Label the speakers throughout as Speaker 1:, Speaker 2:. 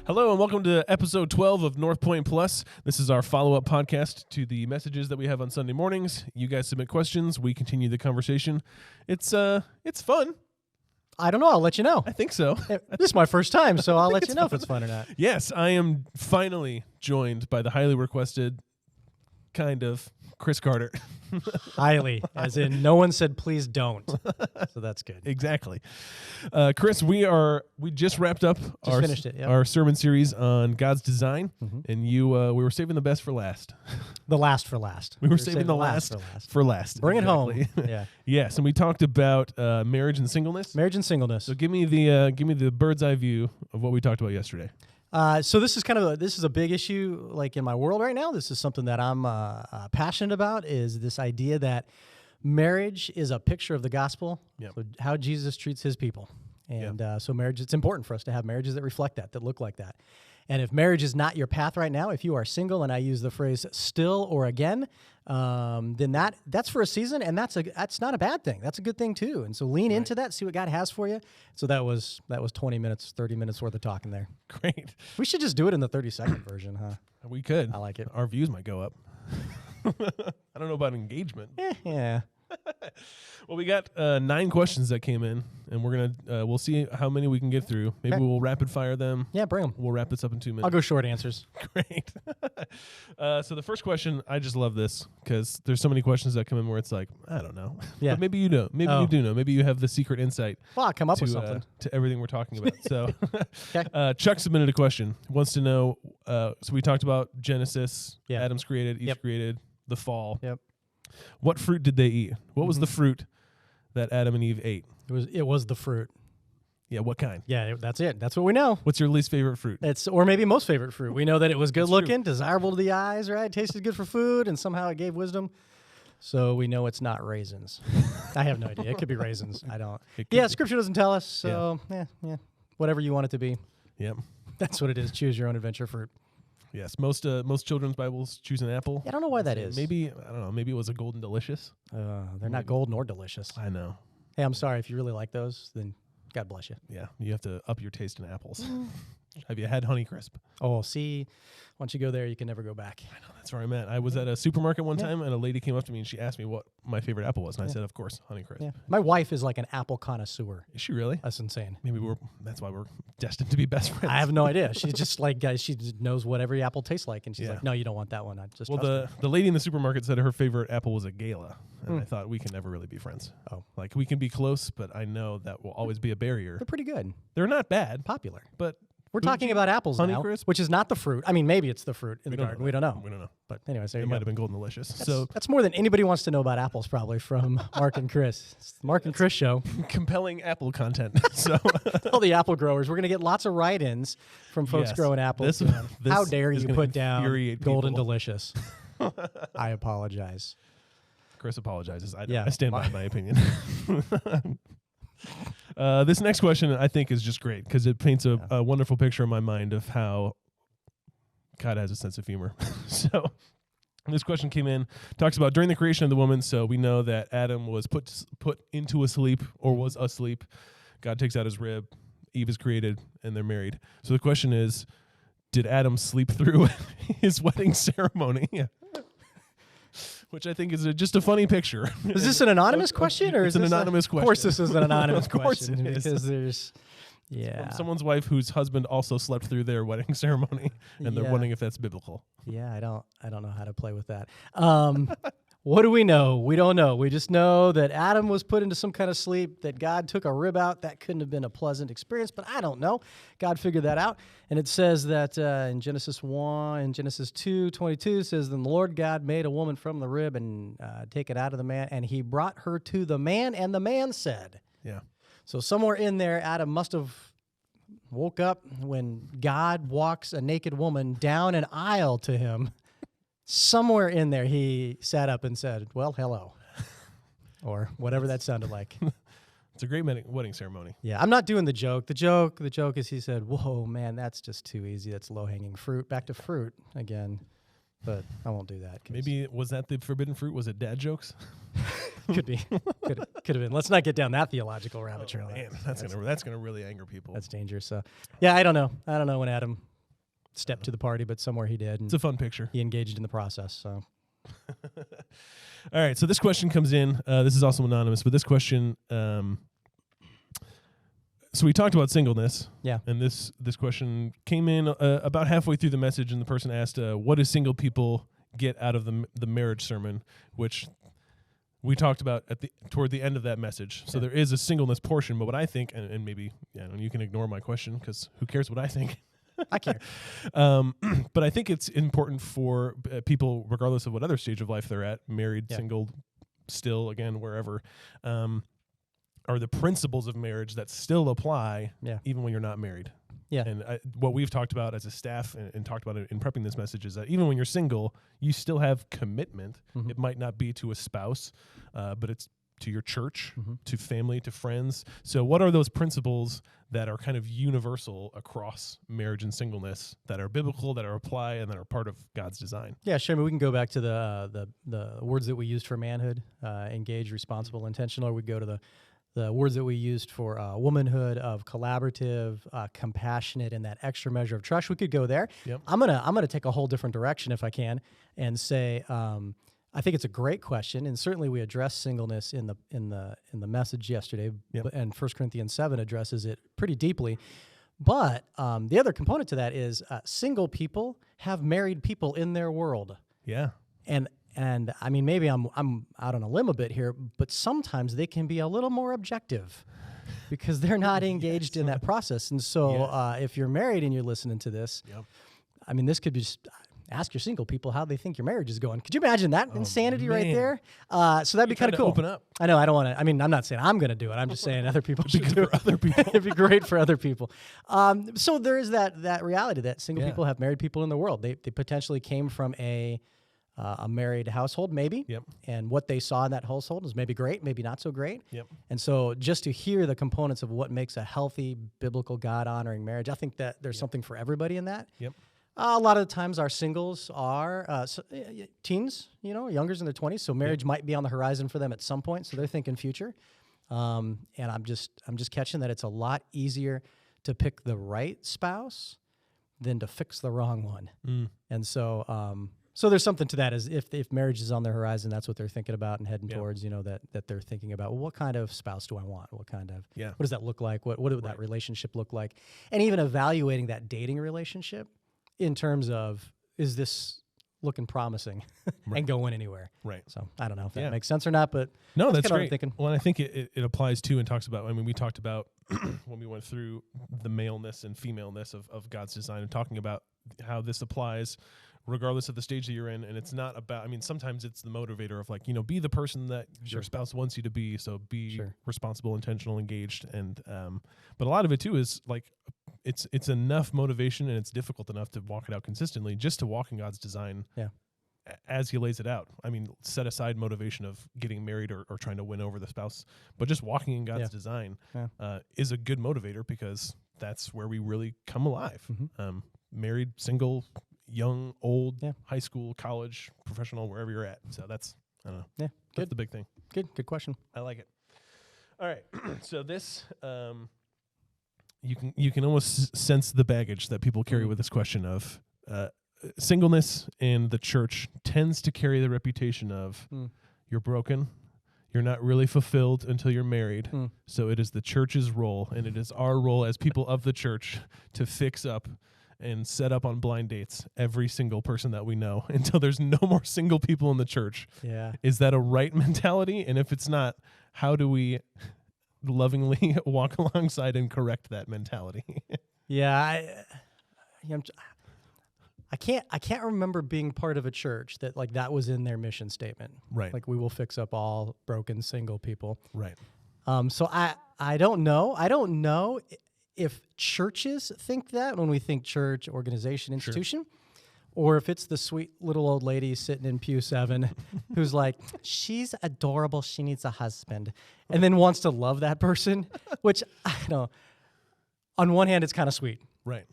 Speaker 1: Hello and welcome to episode 12 of Northpointe Plus. This is our follow-up podcast to the messages that we have on Sunday mornings. You guys submit questions. We continue the conversation. It's fun.
Speaker 2: I don't know. I'll let you know.
Speaker 1: I think so.
Speaker 2: This is my first time, so I'll let you know if it's fun or not.
Speaker 1: Yes, I am finally joined by the highly requested, kind of, Chris Carter.
Speaker 2: Highly, as in no one said please don't. So that's good.
Speaker 1: Exactly. Chris, we just wrapped up our sermon series on God's design, and we were saving the best for last.
Speaker 2: The last for last.
Speaker 1: We were saving the last for last.
Speaker 2: Bring it home. Yeah.
Speaker 1: Yes, and we talked about marriage and singleness.
Speaker 2: Marriage and singleness.
Speaker 1: So give me the bird's eye view of what we talked about yesterday.
Speaker 2: So this is a big issue, like in my world right now. This is something that I'm passionate about. Is this idea that marriage is a picture of the gospel, so how Jesus treats his people, and so marriage. It's important for us to have marriages that reflect that look like that. And if marriage is not your path right now, if you are single, and I use the phrase "still" or "again," then that's for a season, and that's not a bad thing. That's a good thing too. And so lean into that, see what God has for you. So that was 20 minutes, 30 minutes worth of talking there.
Speaker 1: Great.
Speaker 2: We should just do it in the 30-second version, huh?
Speaker 1: We could.
Speaker 2: I like it.
Speaker 1: Our views might go up. I don't know about engagement.
Speaker 2: Yeah.
Speaker 1: Well, we got 9 questions that came in, and we'll see how many we can get through. Maybe we'll rapid fire them.
Speaker 2: Yeah, bring them.
Speaker 1: We'll wrap this up in 2 minutes.
Speaker 2: I'll go short answers.
Speaker 1: Great. So the first question, I just love this because there's so many questions that come in where it's like, I don't know.
Speaker 2: Yeah.
Speaker 1: But maybe you know. Maybe you do know. Maybe you have the secret insight.
Speaker 2: Well, I'll come up with something.
Speaker 1: To everything we're talking about. So
Speaker 2: Okay.
Speaker 1: Chuck submitted a question. He wants to know, so we talked about Genesis, Adam's created, Eve created, the fall.
Speaker 2: Yep.
Speaker 1: What fruit did they eat? What was the fruit that Adam and Eve ate?
Speaker 2: It was the fruit.
Speaker 1: Yeah, what kind?
Speaker 2: Yeah, that's it. That's what we know.
Speaker 1: What's your least favorite fruit?
Speaker 2: Or maybe most favorite fruit. We know that it was good looking, desirable to the eyes, right? Tasted good for food, and somehow it gave wisdom. So we know it's not raisins. I have no idea. It could be raisins. I don't. Yeah, Scripture doesn't tell us. So yeah, whatever you want it to be.
Speaker 1: Yep.
Speaker 2: That's what it is. Choose your own adventure fruit.
Speaker 1: Yes, most children's Bibles choose an apple.
Speaker 2: Yeah, I don't know why that is.
Speaker 1: Maybe, I don't know, maybe it was a golden delicious.
Speaker 2: They're not golden or delicious.
Speaker 1: I know.
Speaker 2: Hey, I'm sorry. If you really like those, then God bless you.
Speaker 1: Yeah, you have to up your taste in apples. Have you had Honeycrisp?
Speaker 2: Oh, see, once you go there, you can never go back.
Speaker 1: I know, that's where I'm at. I was at a supermarket one time, and a lady came up to me, and she asked me what my favorite apple was, and I said, of course, Honeycrisp.
Speaker 2: Yeah. My wife is like an apple connoisseur.
Speaker 1: Is she really?
Speaker 2: That's insane.
Speaker 1: Maybe that's why we're destined to be best friends.
Speaker 2: I have no idea. She's just like, guys, she just knows what every apple tastes like, and she's like, no, you don't want that one. I just
Speaker 1: the lady in the supermarket said her favorite apple was a Gala, and I thought we can never really be friends.
Speaker 2: Oh.
Speaker 1: Like, we can be close, but I know that will always be a barrier.
Speaker 2: They're pretty good.
Speaker 1: They're not bad.
Speaker 2: Popular.
Speaker 1: But
Speaker 2: we're talking about apples now,
Speaker 1: Honeycrisp?
Speaker 2: which is not the fruit. I mean, maybe it's the fruit in the garden. We don't know.
Speaker 1: We don't know.
Speaker 2: But anyway, so
Speaker 1: It might have been golden delicious.
Speaker 2: That's more than anybody wants to know about apples, probably, from Mark and Chris. It's the Mark and Chris show.
Speaker 1: Compelling apple content. So
Speaker 2: all the apple growers, we're going to get lots of write-ins from folks growing apples. How dare you put down golden delicious? I apologize.
Speaker 1: Chris apologizes. I stand by my opinion. This next question, I think, is just great because it paints a wonderful picture in my mind of how God has a sense of humor. So this question came in, talks about during the creation of the woman. So we know that Adam was put into a sleep or was asleep. God takes out his rib. Eve is created, and they're married. So the question is, did Adam sleep through his wedding ceremony? Which I think is just a funny picture.
Speaker 2: Is this an anonymous question? Or
Speaker 1: it's an anonymous question.
Speaker 2: Of course this is an anonymous question.
Speaker 1: Of course it is.
Speaker 2: Because there's,
Speaker 1: from someone's wife whose husband also slept through their wedding ceremony, and they're wondering if that's biblical.
Speaker 2: Yeah, I don't know how to play with that. What do we know? We don't know. We just know that Adam was put into some kind of sleep, that God took a rib out. That couldn't have been a pleasant experience, but I don't know. God figured that out. And it says that in Genesis 2:22, it says, then the Lord God made a woman from the rib and take it out of the man, and he brought her to the man, and the man said.
Speaker 1: Yeah.
Speaker 2: So somewhere in there, Adam must have woke up when God walks a naked woman down an aisle to him. Somewhere in there, he sat up and said, well, hello, or whatever that sounded like.
Speaker 1: It's a great wedding ceremony.
Speaker 2: Yeah, I'm not doing the joke. The joke is he said, whoa, man, that's just too easy. That's low-hanging fruit. Back to fruit again. But I won't do that.
Speaker 1: Maybe, was that the forbidden fruit? Was it dad jokes?
Speaker 2: Could be. Could have been. Let's not get down that theological rabbit trail.
Speaker 1: Man, that's gonna really anger people.
Speaker 2: That's dangerous. So, yeah, I don't know. I don't know when Adam step to the party, but somewhere he did. And
Speaker 1: it's a fun picture.
Speaker 2: He engaged in the process. So,
Speaker 1: all right. So this question comes in. This is also anonymous, but this question. So we talked about singleness.
Speaker 2: Yeah.
Speaker 1: And this question came in about halfway through the message, and the person asked, "What do single people get out of the marriage sermon?" Which we talked about toward the end of that message. So there is a singleness portion, but what I think, and maybe you can ignore my question because who cares what I think?
Speaker 2: I care.
Speaker 1: But I think it's important for people, regardless of what other stage of life they're at, married, single, still, again, wherever, are the principles of marriage that still apply even when you're not married.
Speaker 2: Yeah.
Speaker 1: And what we've talked about as a staff and talked about in prepping this message is that even when you're single, you still have commitment. Mm-hmm. It might not be to a spouse, but it's to your church, to family, to friends. So what are those principles that are kind of universal across marriage and singleness that are biblical, that are applied, and that are part of God's design?
Speaker 2: Yeah, sure. I mean, we can go back to the words that we used for manhood, engaged, responsible, intentional, or we go to the words that we used for womanhood of collaborative, compassionate, and that extra measure of trust. We could go there.
Speaker 1: Yep.
Speaker 2: I'm gonna take a whole different direction if I can, and say I think it's a great question, and certainly we addressed singleness in the message yesterday.
Speaker 1: Yep.
Speaker 2: And 1 Corinthians 7 addresses it pretty deeply. But the other component to that is single people have married people in their world.
Speaker 1: Yeah.
Speaker 2: And I mean, maybe I'm out on a limb a bit here, but sometimes they can be a little more objective because they're not engaged in that process. And so if you're married and you're listening to this, I mean, this could be just ask your single people how they think your marriage is going. Could you imagine that insanity right there? So that'd be kind of cool.
Speaker 1: Open up.
Speaker 2: I know. I don't want to. I mean, I'm not saying I'm going to do it. I'm just saying other people should do it.
Speaker 1: For other people.
Speaker 2: It'd be great for other people. So there is that reality that single people have married people in the world. They potentially came from a married household, maybe.
Speaker 1: Yep.
Speaker 2: And what they saw in that household is maybe great, maybe not so great.
Speaker 1: Yep.
Speaker 2: And so just to hear the components of what makes a healthy, biblical, God-honoring marriage, I think that there's something for everybody in that.
Speaker 1: Yep.
Speaker 2: A lot of the times our singles are teens, youngers in their 20s, so marriage might be on the horizon for them at some point, so they're thinking future. And I'm just catching that it's a lot easier to pick the right spouse than to fix the wrong one. And so so there's something to that, as if marriage is on the horizon, that's what they're thinking about and heading towards, that they're thinking about, well, what kind of spouse do I want? What kind of, what does that look like? What would that relationship look like? And even evaluating that dating relationship in terms of, is this looking promising and going anywhere?
Speaker 1: Right.
Speaker 2: So I don't know if that makes sense or not, but
Speaker 1: no, that's
Speaker 2: kind of what I'm
Speaker 1: great.
Speaker 2: thinking.
Speaker 1: Well, and I think it applies too, and talks about, I mean, we talked about when we went through the maleness and femaleness of God's design and talking about how this applies regardless of the stage that you're in. And it's not about, I mean, sometimes it's the motivator of like, be the person that your spouse wants you to be. So be responsible, intentional, engaged. And, but a lot of it too is like, it's enough motivation and it's difficult enough to walk it out consistently just to walk in God's design as he lays it out. I mean, set aside motivation of getting married or trying to win over the spouse, but just walking in God's design is a good motivator because that's where we really come alive. Married, single, young, old, high school, college, professional, wherever you're at. So that's, I don't know.
Speaker 2: Yeah,
Speaker 1: that's the big thing.
Speaker 2: Good question.
Speaker 1: I like it. All right. So this, you can almost sense the baggage that people carry with this question of singleness in the church tends to carry the reputation of you're broken, you're not really fulfilled until you're married. So it is the church's role, and it is our role as people of the church to fix up and set up on blind dates every single person that we know until there's no more single people in the church.
Speaker 2: Yeah.
Speaker 1: Is that a right mentality? And if it's not, how do we lovingly walk alongside and correct that mentality?
Speaker 2: I can't remember being part of a church that like that was in their mission statement.
Speaker 1: Right.
Speaker 2: Like we will fix up all broken single people.
Speaker 1: Right.
Speaker 2: So I don't know. I don't know if churches think that when we think church, organization, institution, or if it's the sweet little old lady sitting in pew 7 who's like, she's adorable, she needs a husband, and then wants to love that person, which I don't know. On one hand, it's kind of sweet.
Speaker 1: Right.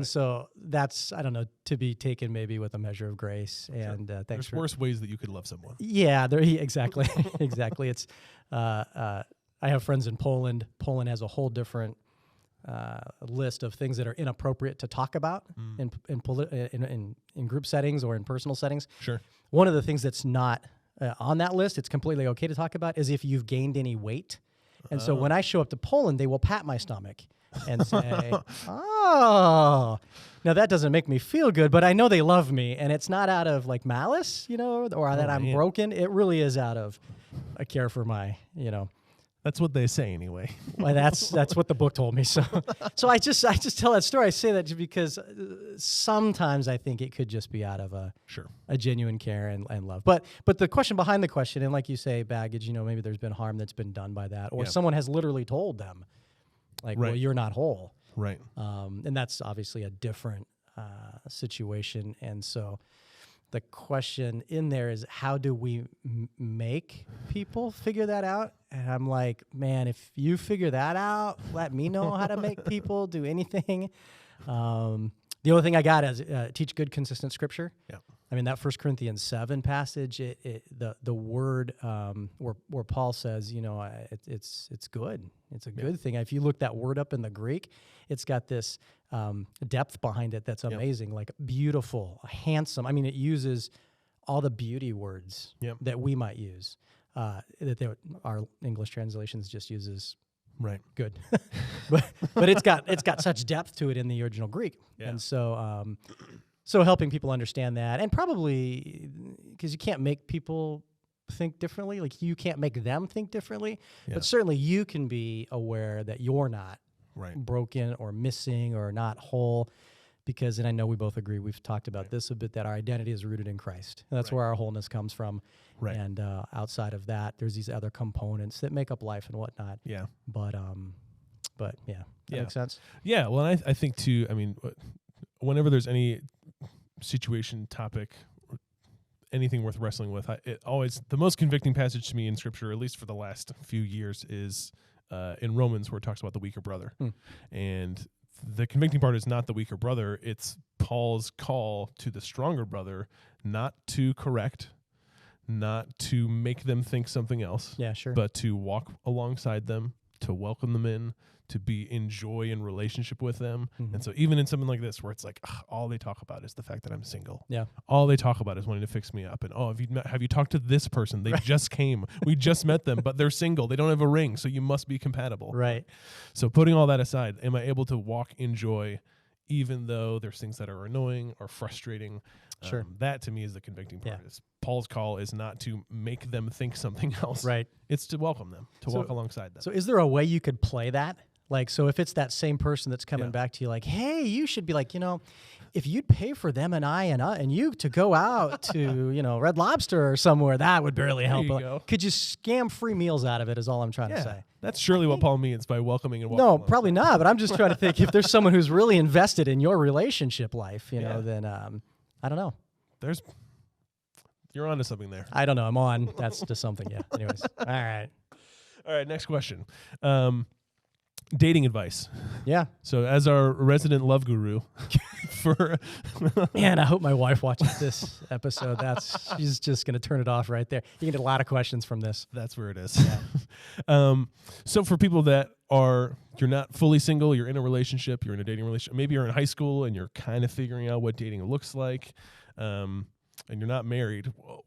Speaker 2: So that's, I don't know, to be taken maybe with a measure of grace. And thanks
Speaker 1: There's worse ways that you could love someone.
Speaker 2: Yeah, exactly. Exactly. It's I have friends in Poland. Poland has a whole different list of things that are inappropriate to talk about in group settings or in personal settings.
Speaker 1: Sure.
Speaker 2: One of the things that's not on that list, it's completely okay to talk about, is if you've gained any weight. And so when I show up to Poland, they will pat my stomach and say, oh, now that doesn't make me feel good, but I know they love me. And it's not out of like malice, or that I'm broken. It really is out of a care for my,
Speaker 1: That's what they say anyway.
Speaker 2: Well, that's what the book told me. So I just tell that story. I say that just because sometimes I think it could just be out of a genuine care and love. But the question behind the question, and like you say, baggage, maybe there's been harm that's been done by that, or someone has literally told them, like, well, you're not whole.
Speaker 1: Right.
Speaker 2: And that's obviously a different situation. And so the question in there is, how do we make people figure that out? And I'm like, man, if you figure that out, let me know how to make people do anything. The only thing I got is teach good, consistent scripture. Yeah. I mean, that 1 Corinthians 7 passage, the word where Paul says, it's good. It's a good thing. If you look that word up in the Greek, it's got this depth behind it that's amazing, like beautiful, handsome. I mean, it uses all the beauty words that we might use, our English translations just uses good. but it's got such depth to it in the original Greek. Yeah. And so helping people understand that, and probably because you can't make people think differently, like you can't make them think differently, but certainly you can be aware that you're not broken or missing or not whole, because, and I know we both agree, we've talked about this a bit, that our identity is rooted in Christ. And that's where our wholeness comes from. Right. And outside of that, there's these other components that make up life and whatnot. Yeah. But yeah, that makes sense.
Speaker 1: Yeah. Well, I think too, I mean, whenever there's any situation, topic, anything worth wrestling with, it always, the most convicting passage to me in Scripture, at least for the last few years, is in Romans, where it talks about the weaker brother. And the convicting part is not the weaker brother, it's Paul's call to the stronger brother, not to correct, not to make them think something else, but to walk alongside them, to welcome them in, to be in joy and relationship with them. And so even in something like this, where it's like, all they talk about is the fact that I'm single. Yeah. All they talk about is wanting to fix me up. And, have you talked to this person? They just came. We just met them, but they're single. They don't have a ring, so you must be compatible. Right. So putting all that aside, am I able to walk in joy even though there's things that are annoying or frustrating? That to me is the convicting part. Is Paul's call is not to make them think something else. Right. It's to welcome them, to walk alongside them.
Speaker 2: So is there a way you could play that? Like, so if it's that same person that's coming back to you like, hey, you should be like, if you'd pay for them and I and you to go out to, Red Lobster or somewhere, that would barely help. Could you scam free meals out of it is all I'm trying to say.
Speaker 1: That's surely what Paul means by welcoming and walking.
Speaker 2: No, probably not. But I'm just trying to think, if there's someone who's really invested in your relationship life, then I don't know.
Speaker 1: You're onto something there.
Speaker 2: I don't know. I'm on. That's just something. Yeah. Anyways. All
Speaker 1: right. Next question. Dating advice.
Speaker 2: Yeah.
Speaker 1: So as our resident love guru
Speaker 2: man, I hope my wife watches this episode. She's just going to turn it off right there. You can get a lot of questions from this.
Speaker 1: That's where it is. Yeah. So for people that you're not fully single, you're in a relationship, you're in a dating relationship, maybe you're in high school and you're kind of figuring out what dating looks like, and you're not married. Whoa.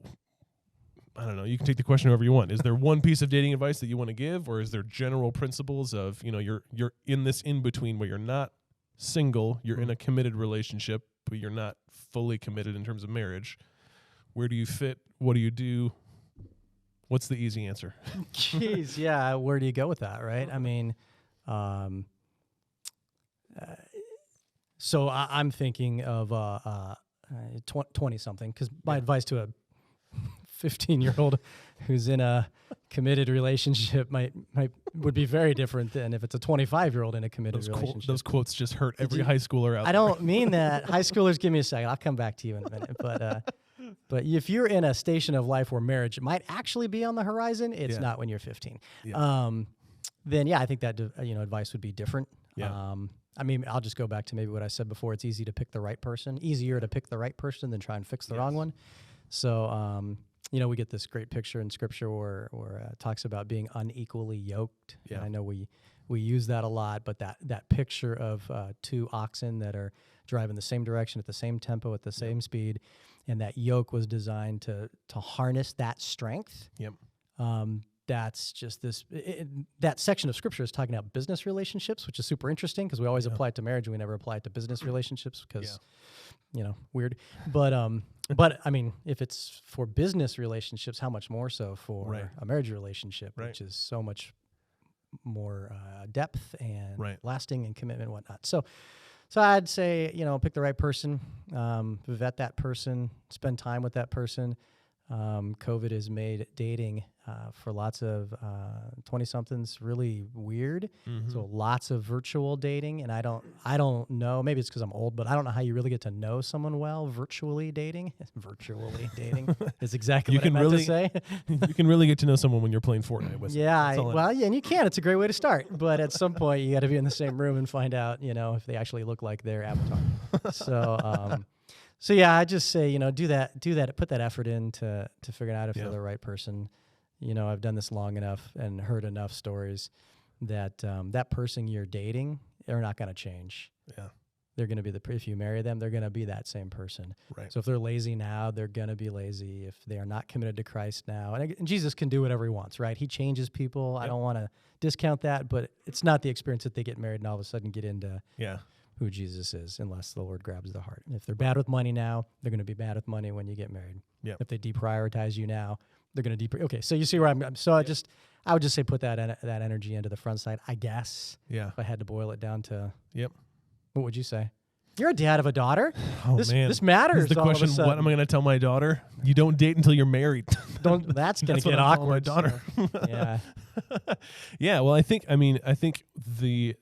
Speaker 1: I don't know. You can take the question however you want. Is there one piece of dating advice that you want to give, or is there general principles of, you're in this in between where you're not single, you're in a committed relationship, but you're not fully committed in terms of marriage? Where do you fit? What do you do? What's the easy answer?
Speaker 2: Jeez, yeah. Where do you go with that, right? I mean, so I'm thinking of 20-something, because my advice to a 15-year-old who's in a committed relationship would be very different than if it's a 25-year-old in a committed relationship.
Speaker 1: Those quotes just hurt every high schooler out there.
Speaker 2: I don't mean that. High schoolers, give me a second. I'll come back to you in a minute. But if you're in a station of life where marriage might actually be on the horizon, it's not when you're 15. Yeah. Then I think that advice would be different. Yeah. I mean, I'll just go back to maybe what I said before. It's easier to pick the right person than try and fix the wrong one. So, we get this great picture in Scripture where it talks about being unequally yoked. Yeah. And I know we We use that a lot, but that picture of two oxen that are driving the same direction at the same tempo at the same speed, and that yoke was designed to harness that strength.
Speaker 1: Yep.
Speaker 2: That's just that section of scripture is talking about business relationships, which is super interesting because we always apply it to marriage and we never apply it to business relationships because, weird. But I mean, if it's for business relationships, how much more so for a marriage relationship, which is so much more depth and lasting and commitment and whatnot. So I'd say, pick the right person, vet that person, spend time with that person. COVID has made dating for lots of 20-somethings really weird. Mm-hmm. So lots of virtual dating, and I don't know. Maybe it's because I'm old, but I don't know how you really get to know someone well virtually dating. Virtually dating is exactly what I meant to say.
Speaker 1: You can really get to know someone when you're playing Fortnite with them.
Speaker 2: And you can. It's a great way to start. But at some point, you got to be in the same room and find out, if they actually look like their avatar. So yeah, I just say, do that, put that effort in to figure out if they're the right person. I've done this long enough and heard enough stories that that person you're dating, they're not going to change.
Speaker 1: Yeah.
Speaker 2: They're going to be if you marry them, they're going to be that same person.
Speaker 1: Right.
Speaker 2: So if they're lazy now, they're going to be lazy. If they are not committed to Christ now, and Jesus can do whatever he wants, right? He changes people. Yep. I don't want to discount that, but it's not the experience that they get married and all of a sudden get into who Jesus is, unless the Lord grabs their heart. If they're bad with money now, they're going to be bad with money when you get married.
Speaker 1: Yep.
Speaker 2: If they deprioritize you now, they're going to Okay, so you see where I'm. So I would just say put that energy into the front side, I guess.
Speaker 1: Yeah.
Speaker 2: If I had to boil it down to.
Speaker 1: Yep.
Speaker 2: What would you say? You're a dad of a daughter.
Speaker 1: Oh,
Speaker 2: man. This matters.
Speaker 1: The question, what am I going to tell my daughter? You don't date until you're married.
Speaker 2: That's going to get awkward.
Speaker 1: My daughter.
Speaker 2: Yeah.
Speaker 1: Yeah. Well, I think the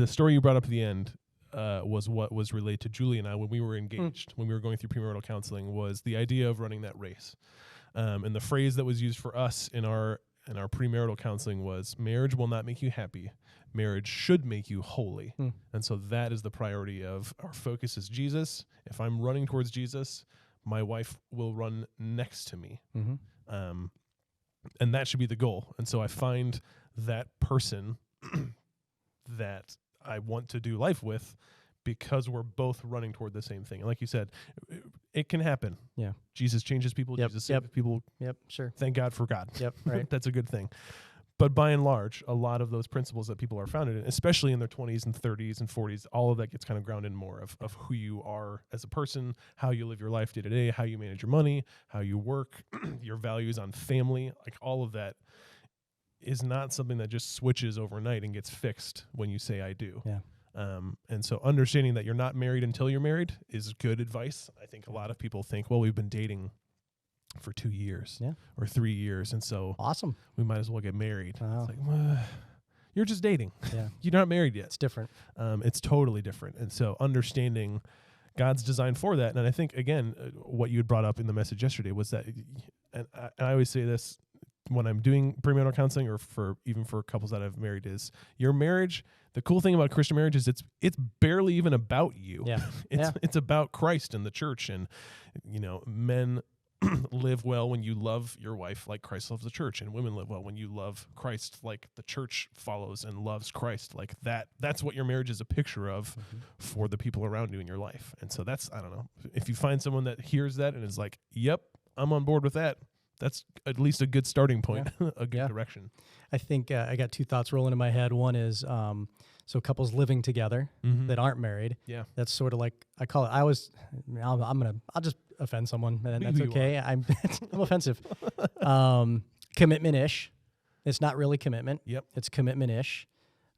Speaker 1: story you brought up at the end was what was relayed to Julie and I when we were engaged, when we were going through premarital counseling, was the idea of running that race. And the phrase that was used for us in our premarital counseling was, marriage will not make you happy. Marriage should make you holy. And so that is the priority of our focus is Jesus. If I'm running towards Jesus, my wife will run next to me. Mm-hmm. And that should be the goal. And so I find that person that I want to do life with because we're both running toward the same thing. And like you said, it can happen.
Speaker 2: Yeah.
Speaker 1: Jesus changes people.
Speaker 2: Yep.
Speaker 1: Jesus saves people.
Speaker 2: Yep. Sure.
Speaker 1: Thank God for God.
Speaker 2: Yep. Right.
Speaker 1: That's a good thing. But by and large, a lot of those principles that people are founded in, especially in their 20s and 30s and 40s, all of that gets kind of grounded more of who you are as a person, how you live your life day to day, how you manage your money, how you work, your values on family, like all of that is not something that just switches overnight and gets fixed when you say I do.
Speaker 2: Yeah.
Speaker 1: And so understanding that you're not married until you're married is good advice. I think a lot of people think, well, we've been dating for 2 years or 3 years. And so
Speaker 2: awesome,
Speaker 1: we might as well get married.
Speaker 2: Wow.
Speaker 1: It's like, well, you're just dating.
Speaker 2: Yeah.
Speaker 1: You're not married yet.
Speaker 2: It's different.
Speaker 1: It's totally different. And so understanding God's design for that. And I think, again, what you had brought up in the message yesterday was that, and I always say this when I'm doing premarital counseling or even for couples that I've married, is your marriage. The cool thing about Christian marriage is it's barely even about you.
Speaker 2: Yeah.
Speaker 1: It's about Christ and the church. And, men live well when you love your wife like Christ loves the church, and women live well when you love Christ like the church follows and loves Christ like that. That's what your marriage is a picture of for the people around you in your life. And so that's, I don't know, if you find someone that hears that and is like, yep, I'm on board with that, that's at least a good starting point, a good direction. I
Speaker 2: think I got two thoughts rolling in my head. One is, so couples living together that aren't married. Yeah. That's sort of like, I call it, I'll just offend someone, and that's okay. I'm offensive. Commitment-ish. It's not really commitment.
Speaker 1: Yep.
Speaker 2: It's commitment-ish.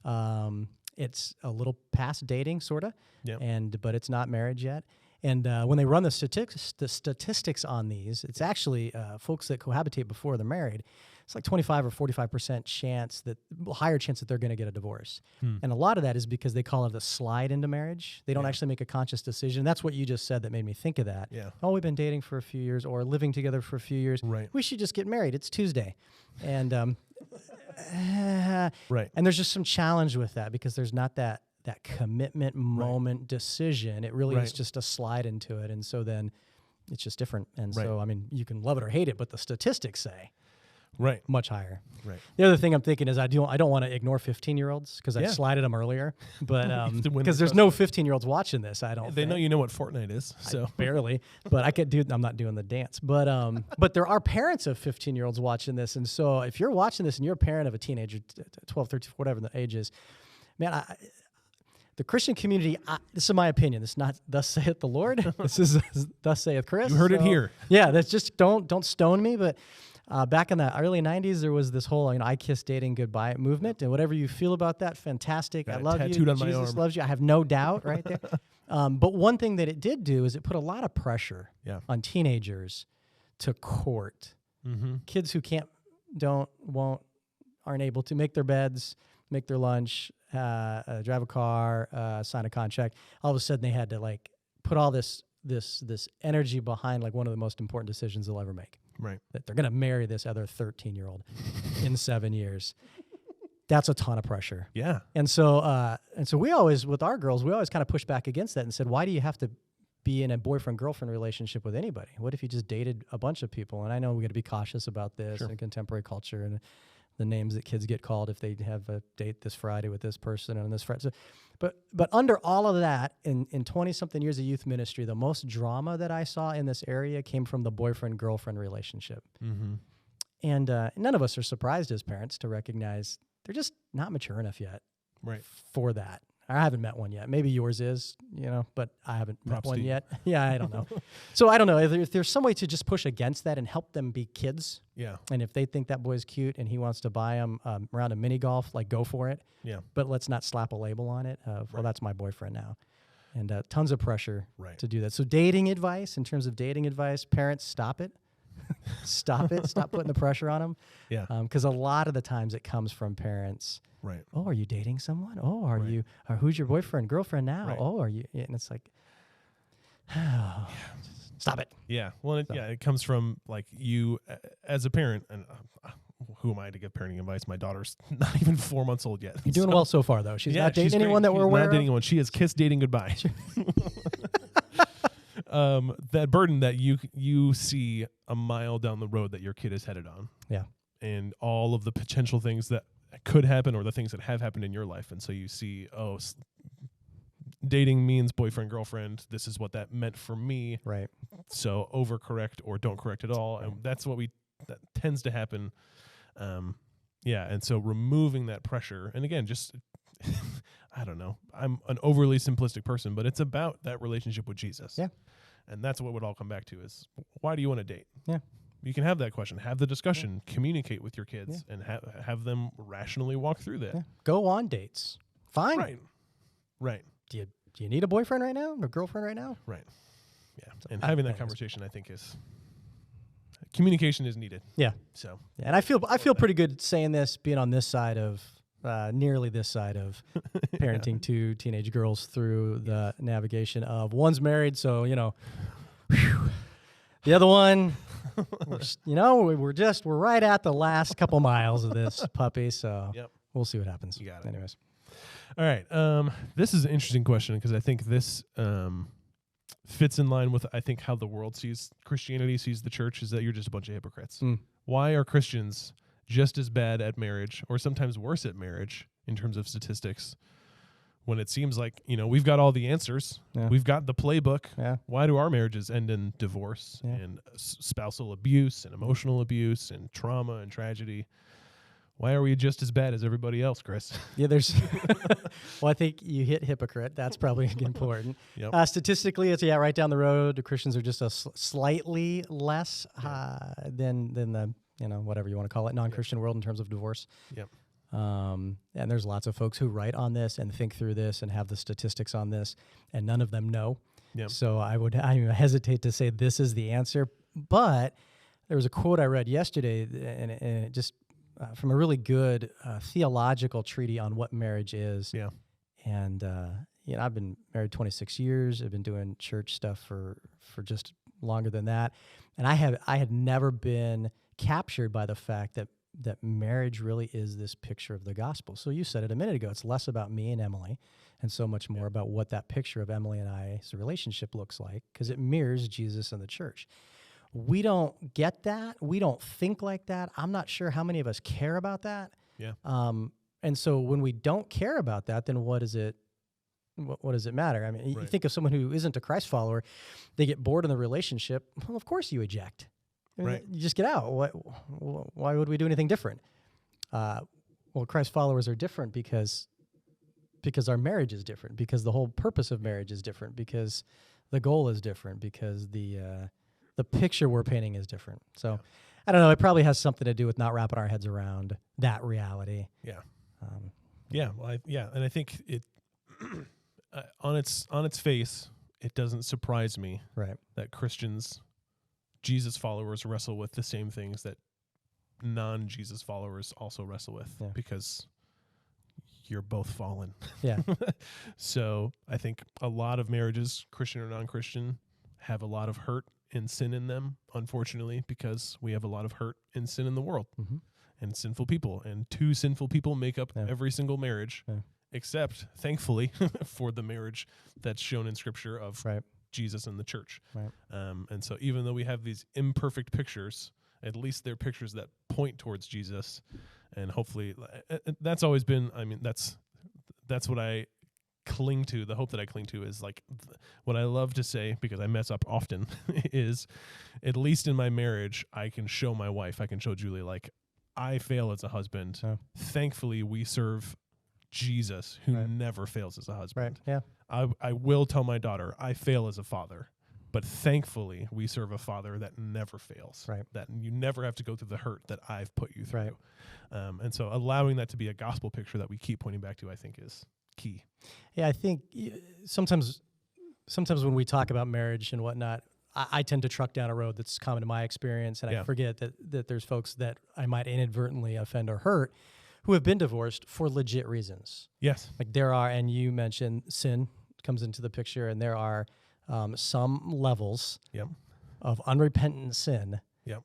Speaker 2: It's a little past dating, sort of. Yep. But it's not marriage yet. And when they run the statistics on these, it's actually folks that cohabitate before they're married. It's like 25 or 45% higher chance that they're going to get a divorce. And a lot of that is because they call it a slide into marriage. They don't actually make a conscious decision. That's what you just said that made me think of that.
Speaker 1: Yeah.
Speaker 2: Oh, we've been dating for a few years or living together for a few years.
Speaker 1: Right.
Speaker 2: We should just get married. It's Tuesday. And
Speaker 1: right.
Speaker 2: And there's just some challenge with that because there's not that commitment moment decision. It really is just a slide into it. And so then it's just different. And so, I mean, you can love it or hate it, but the statistics say.
Speaker 1: Right.
Speaker 2: Much higher.
Speaker 1: Right.
Speaker 2: The other thing I'm thinking is I don't want to ignore 15-year-olds because I slided them earlier, but because there's no 15-year-olds watching this, I don't.
Speaker 1: They know you know what Fortnite is, so
Speaker 2: barely. But I'm not doing the dance. But there are parents of 15-year-olds watching this, and so if you're watching this and you're a parent of a teenager, 12, 13, whatever the age is, man, the Christian community, this is my opinion. This is not thus saith the Lord. This is thus saith Chris.
Speaker 1: You heard it here.
Speaker 2: Yeah, that's just don't stone me. But back in the early 90s, there was this whole I kiss dating goodbye movement. And whatever you feel about that, fantastic.
Speaker 1: Got
Speaker 2: I love you.
Speaker 1: tattooed on my
Speaker 2: Jesus
Speaker 1: arm.
Speaker 2: loves you. I have no doubt right there. But one thing that it did do is it put a lot of pressure on teenagers to court. Kids who aren't able to make their beds, make their lunch, drive a car, sign a contract. All of a sudden, they had to put all this energy behind one of the most important decisions they'll ever make.
Speaker 1: Right.
Speaker 2: That they're going to marry this other 13-year-old in 7 years. That's a ton of pressure.
Speaker 1: Yeah.
Speaker 2: And so we always, with our girls, we always kind of pushed back against that and said, why do you have to be in a boyfriend-girlfriend relationship with anybody? What if you just dated a bunch of people? And I know we got to be cautious about this in contemporary culture and the names that kids get called if they have a date this Friday with this person and this Friday. So, but under all of that, in 20-something years of youth ministry, the most drama that I saw in this area came from the boyfriend-girlfriend relationship. And none of us are surprised as parents to recognize they're just not mature enough yet for that. I haven't met one yet. Maybe yours is, but I haven't met one yet. Yeah, I don't know. So I don't know. If there's some way to just push against that and help them be kids.
Speaker 1: Yeah.
Speaker 2: And if they think that boy's cute and he wants to buy them around a mini golf, go for it.
Speaker 1: Yeah.
Speaker 2: But let's not slap a label on it. Well, that's my boyfriend now. And tons of pressure to do that. So dating advice, in terms of dating advice, parents, stop it. Stop it. Stop putting the pressure on them.
Speaker 1: Yeah.
Speaker 2: Because a lot of the times it comes from parents.
Speaker 1: Right.
Speaker 2: Oh, are you dating someone? Oh, are you? Or who's your boyfriend, girlfriend now?
Speaker 1: Right.
Speaker 2: Oh, are you? And it's like, stop it.
Speaker 1: Yeah. Well, it comes from you as a parent, and who am I to give parenting advice? My daughter's not even 4 months old yet.
Speaker 2: You're doing well so far, though. She's not dating anyone that we're aware of.
Speaker 1: Not dating anyone. She has kissed dating goodbye. That burden that you see a mile down the road that your kid is headed on.
Speaker 2: Yeah.
Speaker 1: And all of the potential things that could happen or the things that have happened in your life. And so you see, dating means boyfriend, girlfriend. This is what that meant for me.
Speaker 2: Right.
Speaker 1: So overcorrect or don't correct at all. And that's what that tends to happen. And so removing that pressure, and again, just, I don't know, I'm an overly simplistic person, but it's about that relationship with Jesus.
Speaker 2: Yeah.
Speaker 1: And that's what would all come back to is, why do you want to date?
Speaker 2: Yeah.
Speaker 1: You can have that question, have the discussion, communicate with your kids, and have them rationally walk through that.
Speaker 2: Yeah. Go on dates. Fine.
Speaker 1: Right.
Speaker 2: Do you need a boyfriend right now or girlfriend right now?
Speaker 1: Right. Yeah. So and having that conversation, I think, is communication is needed.
Speaker 2: Yeah.
Speaker 1: So.
Speaker 2: Yeah, and I feel pretty good saying this, being on this side of nearly this side of parenting two teenage girls through the navigation of one's married, so the other one. We're right at the last couple miles of this puppy, so we'll see what happens.
Speaker 1: You got it.
Speaker 2: Anyways.
Speaker 1: All right. This is an interesting question because I think this fits in line with, I think, how the world sees Christianity, sees the church, is that you're just a bunch of hypocrites. Why are Christians just as bad at marriage or sometimes worse at marriage in terms of statistics when it seems like, we've got all the answers. Yeah. We've got the playbook.
Speaker 2: Yeah.
Speaker 1: Why do our marriages end in divorce and spousal abuse and emotional abuse and trauma and tragedy? Why are we just as bad as everybody else, Chris?
Speaker 2: Yeah, there's... Well, I think you hit hypocrite. That's probably important.
Speaker 1: Yep.
Speaker 2: Statistically, it's right down the road. The Christians are just slightly less than the, whatever you want to call it, non-Christian world in terms of divorce.
Speaker 1: Yep.
Speaker 2: And there's lots of folks who write on this and think through this and have the statistics on this, and none of them know.
Speaker 1: Yep.
Speaker 2: So I hesitate to say this is the answer, but there was a quote I read yesterday, and it just from a really good theological treatise on what marriage is.
Speaker 1: Yeah.
Speaker 2: And I've been married 26 years. I've been doing church stuff for just longer than that, and I had never been captured by the fact that marriage really is this picture of the gospel. So you said it a minute ago. It's less about me and Emily and so much more about what that picture of Emily and I's relationship looks like, because it mirrors Jesus and the church. We don't get that. We don't think like that. I'm not sure how many of us care about that.
Speaker 1: Yeah.
Speaker 2: And so when we don't care about that, then what does it matter? I mean, you think of someone who isn't a Christ follower, they get bored in the relationship. Well, of course you eject. I mean, you just get out. Why would we do anything different? Well, Christ followers are different because our marriage is different, because the whole purpose of marriage is different, because the goal is different, because the picture we're painting is different. So I don't know. It probably has something to do with not wrapping our heads around that reality.
Speaker 1: Yeah. And I think it on its face, it doesn't surprise me that Christians, Jesus followers, wrestle with the same things that non-Jesus followers also wrestle with, because you're both fallen.
Speaker 2: Yeah.
Speaker 1: So I think a lot of marriages, Christian or non-Christian, have a lot of hurt and sin in them, unfortunately, because we have a lot of hurt and sin in the world, and sinful people. And two sinful people make up every single marriage, except, thankfully, for the marriage that's shown in Scripture of Jesus and the church. And so even though we have these imperfect pictures, at least they're pictures that point towards Jesus. And hopefully that's always been, I mean, that's what I cling to. The hope that I cling to is like what I love to say, because I mess up often, is at least in my marriage, I can show my wife, I can show Julie, like, I fail as a husband. Thankfully, we serve Jesus, who never fails as a husband. I will tell my daughter, I fail as a father. But thankfully, we serve a Father that never fails, that you never have to go through the hurt that I've put you through. And so allowing that to be a gospel picture that we keep pointing back to, I think, is key.
Speaker 2: Yeah, I think sometimes when we talk about marriage and whatnot, I tend to truck down a road that's common to my experience, and I forget that there's folks that I might inadvertently offend or hurt who have been divorced for legit reasons.
Speaker 1: Yes.
Speaker 2: Like there are, and you mentioned sin comes into the picture, and there are some levels of unrepentant sin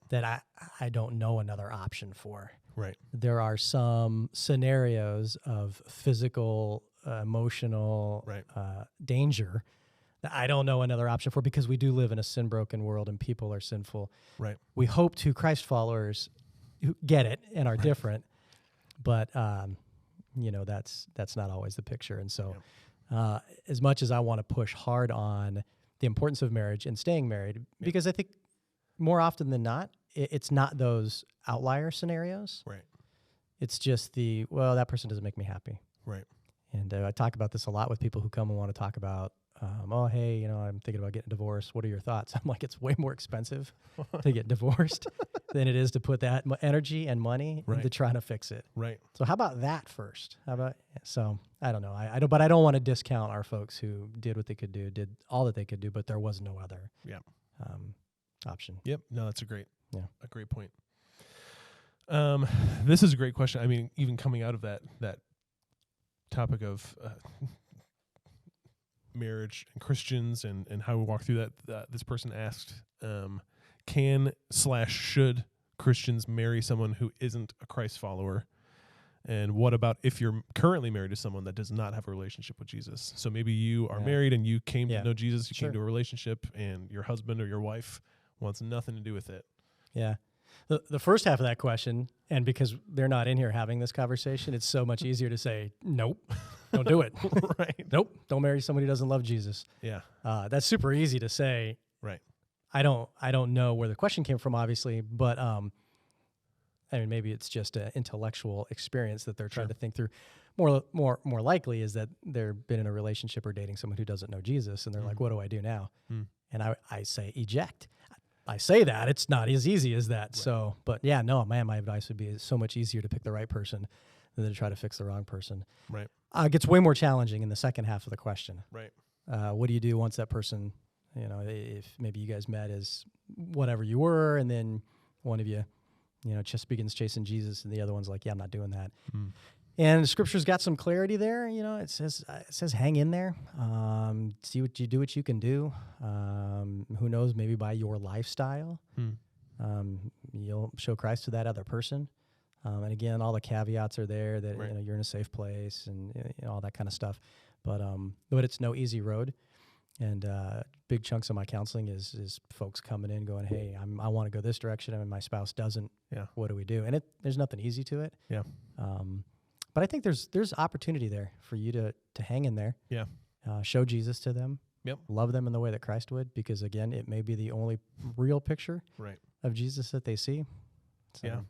Speaker 2: that I don't know another option for. There are some scenarios of physical, emotional danger that I don't know another option for, because we do live in a sin-broken world and people are sinful. We hope to Christ followers who get it and are different, but that's not always the picture. And so as much as I want to push hard on the importance of marriage and staying married, because I think more often than not, it's not those outlier scenarios. It's just that person doesn't make me happy. And I talk about this a lot with people who come and want to talk about, oh, hey, I'm thinking about getting divorced. What are your thoughts? I'm like, it's way more expensive to get divorced than it is to put that energy and money into trying to fix it. So how about that first? So I don't know. I don't want to discount our folks who did what they could do, did all that they could do, but there was no other option.
Speaker 1: No, that's a great point. This is a great question. I mean, even coming out of that topic of marriage and Christians and how we walk through that, this person asked, should Christians marry someone who isn't a Christ follower? And what about if you're currently married to someone that does not have a relationship with Jesus? So maybe you are married and you came to know Jesus, you came to a relationship, and your husband or your wife wants nothing to do with it.
Speaker 2: Yeah. The first half of that question, and because they're not in here having this conversation, it's so much easier to say, nope, don't do it. Nope, don't marry somebody who doesn't love Jesus. That's super easy to say. I don't know where the question came from, obviously, but I mean, maybe it's just an intellectual experience that they're trying to think through. More likely is that they've been in a relationship or dating someone who doesn't know Jesus, and they're like, what do I do now? And I say eject. I say that, it's not as easy as that. So, but yeah, no, man, my advice would be it's so much easier to pick the right person than to try to fix the wrong person. It gets way more challenging in the second half of the question. What do you do once that person, if maybe you guys met as whatever you were, and then one of you, just begins chasing Jesus, and the other one's like, yeah, I'm not doing that. And the Scripture's got some clarity there. It says hang in there. See what you can do. Who knows? Maybe by your lifestyle, you'll show Christ to that other person. And again, all the caveats are there that you're in a safe place and all that kind of stuff. But it's no easy road. And big chunks of my counseling is folks coming in going, hey, I want to go this direction, and my spouse doesn't.
Speaker 1: Yeah.
Speaker 2: What do we do? And there's nothing easy to it.
Speaker 1: Yeah.
Speaker 2: But I think there's opportunity there for you to hang in there.
Speaker 1: Yeah.
Speaker 2: Show Jesus to them.
Speaker 1: Yep.
Speaker 2: Love them in the way that Christ would, because again, it may be the only real picture of Jesus that they see. So.
Speaker 1: Yeah.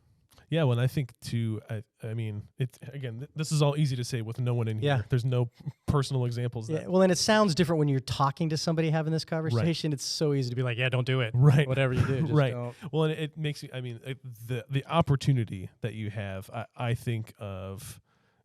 Speaker 1: Yeah, when I think too, I mean, it's again, this is all easy to say with no one in here. There's no personal examples.
Speaker 2: Yeah, well, and it sounds different when you're talking to somebody having this conversation. It's so easy to be like, yeah, don't do it.
Speaker 1: Right.
Speaker 2: Whatever you do, just don't.
Speaker 1: Well, and it makes you, I mean, the opportunity that you have, I think of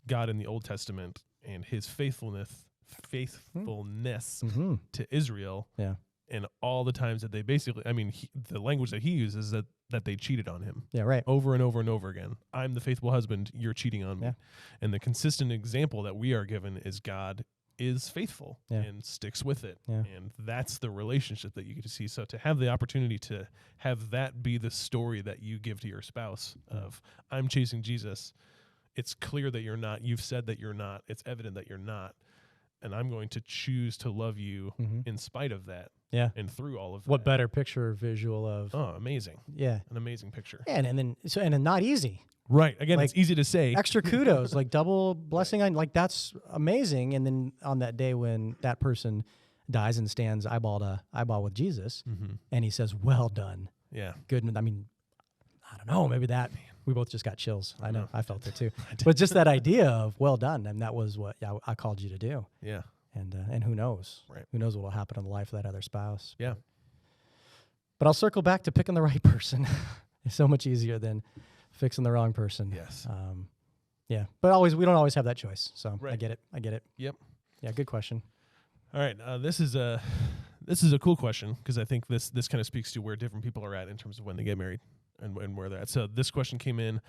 Speaker 1: God in the Old Testament and his faithfulness to Israel.
Speaker 2: Yeah.
Speaker 1: And all the times that they basically, I mean, the language that he uses is that they cheated on him.
Speaker 2: Yeah, right.
Speaker 1: Over and over and over again. I'm the faithful husband, you're cheating on me.
Speaker 2: Yeah.
Speaker 1: And the consistent example that we are given is God is faithful and sticks with it.
Speaker 2: Yeah.
Speaker 1: And that's the relationship that you get to see. So to have the opportunity to have that be the story that you give to your spouse of, I'm chasing Jesus, it's clear that you're not, you've said that you're not, it's evident that you're not, and I'm going to choose to love you in spite of that.
Speaker 2: Yeah.
Speaker 1: And through all of that.
Speaker 2: What better picture or visual of?
Speaker 1: Oh, amazing.
Speaker 2: Yeah.
Speaker 1: An amazing picture.
Speaker 2: Yeah, and then not easy.
Speaker 1: Right. Again,
Speaker 2: like,
Speaker 1: it's easy to say.
Speaker 2: Extra kudos, like double blessing on, like that's amazing. And then on that day when that person dies and stands eyeball to eyeball with Jesus, and he says, "Well done."
Speaker 1: Yeah.
Speaker 2: Good. I mean, I don't know. Maybe that we both just got chills. I know. I felt it too. But just that idea of well done, and that was what I called you to do.
Speaker 1: Yeah.
Speaker 2: And who knows?
Speaker 1: Right.
Speaker 2: Who knows what will happen in the life of that other spouse?
Speaker 1: Yeah.
Speaker 2: But I'll circle back to picking the right person. It's so much easier than fixing the wrong person.
Speaker 1: Yes.
Speaker 2: Yeah. But we don't always have that choice. So I get it.
Speaker 1: Yep.
Speaker 2: Yeah. Good question.
Speaker 1: All right. This is a cool question because I think this kind of speaks to where different people are at in terms of when they get married and where they're at. So this question came in.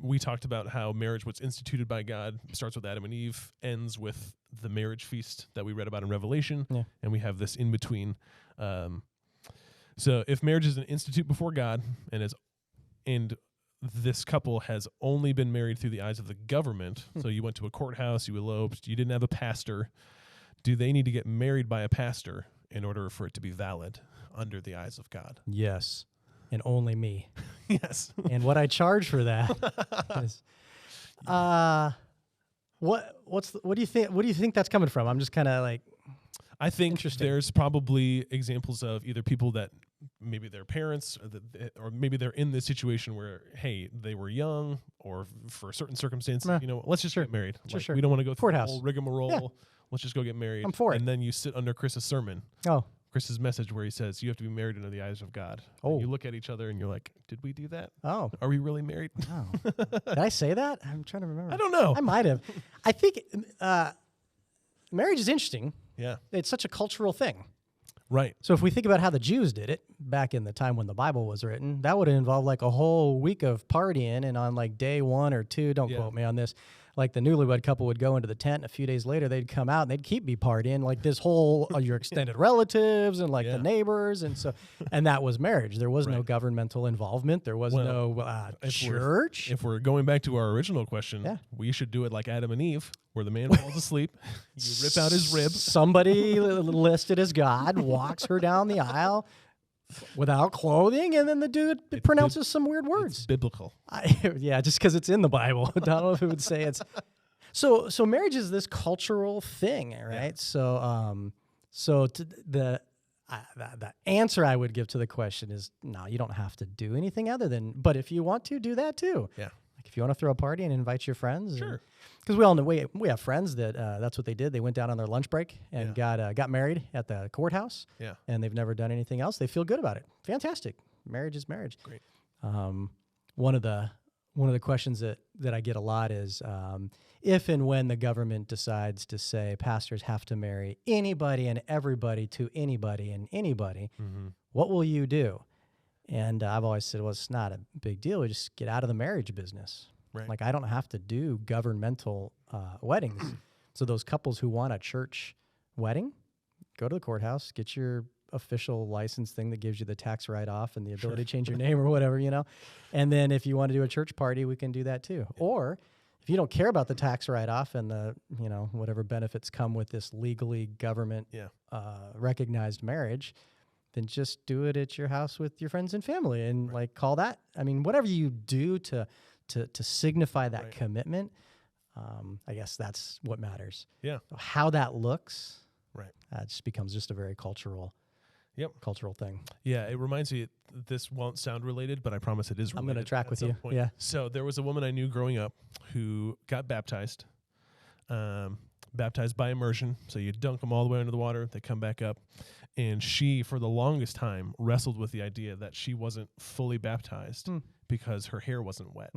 Speaker 1: We talked about how marriage was instituted by God, starts with Adam and Eve, ends with the marriage feast that we read about in Revelation, and we have this in between. So if marriage is an institute before God and this couple has only been married through the eyes of the government, so you went to a courthouse, you eloped, you didn't have a pastor, do they need to get married by a pastor in order for it to be valid under the eyes of God?
Speaker 2: Yes. And only me.
Speaker 1: Yes.
Speaker 2: And what I charge for that is, what do you think? What do you think that's coming from? I'm just kind of like,
Speaker 1: I think there's probably examples of either people that maybe their parents or maybe they're in this situation where, hey, they were young or for a certain circumstance, let's just get married. We don't want to go through the whole rigmarole. Yeah. Let's just go get married.
Speaker 2: I'm for it.
Speaker 1: And then you sit under Chris's sermon.
Speaker 2: Oh.
Speaker 1: Chris's message where he says, you have to be married under the eyes of God. Oh. And you look at each other and you're like, did we do that?
Speaker 2: Oh.
Speaker 1: Are we really married?
Speaker 2: Oh. Did I say that? I'm trying to remember.
Speaker 1: I don't know.
Speaker 2: I might have. I think marriage is interesting.
Speaker 1: Yeah.
Speaker 2: It's such a cultural thing.
Speaker 1: Right.
Speaker 2: So if we think about how the Jews did it back in the time when the Bible was written, that would involve like a whole week of partying, and on like day 1 or 2, don't quote me on this, like the newlywed couple would go into the tent, and a few days later they'd come out and they'd keep me partying, like this whole your extended relatives and like the neighbors, and that was marriage. There was no governmental involvement. There was no church.
Speaker 1: If we're going back to our original question, we should do it like Adam and Eve, where the man falls asleep, you rip out his rib.
Speaker 2: Somebody listed as God walks her down the aisle without clothing, and then the dude pronounces some weird words.
Speaker 1: It's biblical.
Speaker 2: Just because it's in the Bible. I don't know if it would say it's. So marriage is this cultural thing, right? Yeah. So the answer I would give to the question is, no, you don't have to do anything other than, but if you want to, do that too.
Speaker 1: Yeah.
Speaker 2: Like if you want to throw a party and invite your friends.
Speaker 1: Sure.
Speaker 2: Because we all know, we have friends that that's what they did. They went down on their lunch break and got married at the courthouse.
Speaker 1: Yeah.
Speaker 2: And they've never done anything else. They feel good about it. Fantastic. Marriage is marriage.
Speaker 1: Great.
Speaker 2: One of the questions that I get a lot is if and when the government decides to say pastors have to marry anybody and everybody to anybody and anybody, what will you do? And I've always said, well, it's not a big deal. We just get out of the marriage business.
Speaker 1: Right.
Speaker 2: Like I don't have to do governmental weddings. So those couples who want a church wedding, go to the courthouse, get your official license thing that gives you the tax write-off and the ability to change your name or whatever, And then if you want to do a church party, we can do that too. Or if if you don't care about the tax write-off and the, whatever benefits come with this legally government recognized marriage, then just do it at your house with your friends and family and like call that. I mean, whatever you do to signify that commitment, I guess that's what matters.
Speaker 1: Yeah.
Speaker 2: How that looks,
Speaker 1: right,
Speaker 2: just becomes just a very cultural thing.
Speaker 1: Yeah, it reminds me, this won't sound related, but I promise it is related.
Speaker 2: I'm going to track with you.
Speaker 1: Point.
Speaker 2: Yeah.
Speaker 1: So there was a woman I knew growing up who got baptized, baptized by immersion. So you dunk them all the way under the water, they come back up. And she, for the longest time, wrestled with the idea that she wasn't fully baptized because her hair wasn't wet.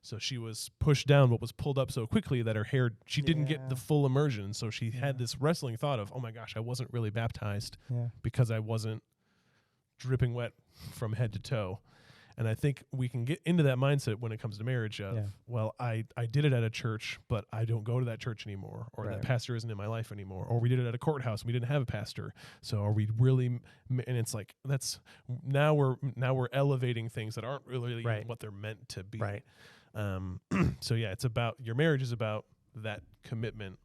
Speaker 1: So she was pushed down, but was pulled up so quickly that her hair, she didn't get the full immersion. So she had this wrestling thought of, oh my gosh, I wasn't really baptized because I wasn't dripping wet from head to toe. And I think we can get into that mindset when it comes to marriage of, well, I did it at a church, but I don't go to that church anymore, or that pastor isn't in my life anymore, or we did it at a courthouse and we didn't have a pastor. So are we really, and it's like, that's, now we're elevating things that aren't really what they're meant to be.
Speaker 2: Right.
Speaker 1: So yeah, it's about, your marriage is about that commitment